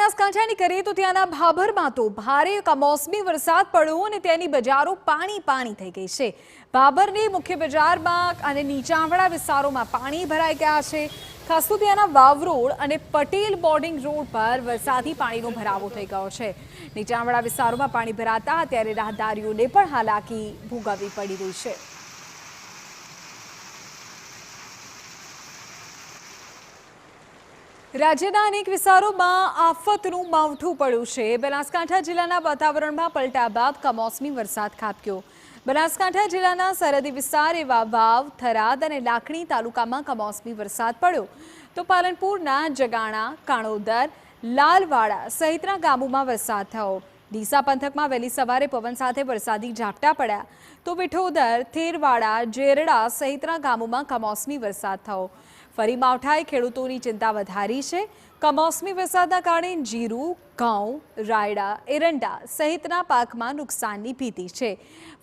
બનાસકાંઠાની કરીએ તો ત્યાંના ભાભરમાં તો ભારે કમોસમી વરસાદ પડ્યો અને તેની બજારો પાણી થઈ ગઈ છે। ભાભરની મુખ્ય બજારમાં અને નીચાણવાળા વિસ્તારોમાં પાણી ભરાઈ ગયા છે। ખાસ તો ત્યાંના વાવ રોડ અને પટેલ બોર્ડિંગ રોડ પર વરસાદી પાણીનો ભરાવો થઈ ગયો છે। નીચાણવાળા વિસ્તારોમાં પાણી ભરાતા ત્યારે રાહદારીઓને પણ હાલાકી ભોગવવી પડી રહી છે। રાજ્યના અનેક વિસ્તારોમાં આફતનું માવઠું પડ્યું છે। બનાસકાંઠા જિલ્લાના વાતાવરણમાં પલટા બાદ કમોસમી વરસાદ ખાબક્યો। બનાસકાંઠા જિલ્લાના સરહદી વિસ્તાર એવા વાવ, થરાદ અને લાખણી તાલુકામાં કમોસમી વરસાદ પડ્યો તો પાલનપુરના જગાણા, કાણોદર, લાલવાડા સહિતના ગામોમાં વરસાદ થયો। ડીસા પંથકમાં વહેલી સવારે પવન સાથે વરસાદી ઝાપટા પડ્યા તો વિઠોદર, થેરવાડા, જેરડા સહિતના ગામોમાં કમોસમી વરસાદ થયો। ફરી માવઠાએ ખેડૂતોની ચિંતા વધારી છે। કમોસમી વરસાદના કારણે જીરું, ઘઉં, રાયડા, એરંડા સહિતના પાકમાં નુકસાનની ભીતિ છે।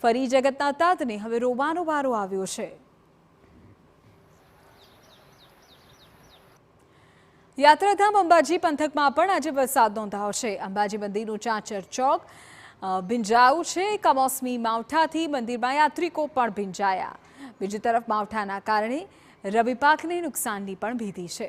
ફરી જગતના તાતને હવે રોવાનો વારો આવ્યો છે। યાત્રાધામ અંબાજી પંથકમાં પણ આજે વરસાદ નોંધાયો છે। અંબાજી મંદિરનું ચાચર ચોક ભીંજાયું છે। કમોસમી માવઠાથી મંદિરમાં યાત્રિકો પણ ભીંજાયા। બીજી તરફ માવઠાના કારણે રવિ પાકને નુકસાનની પણ ભીતિ છે।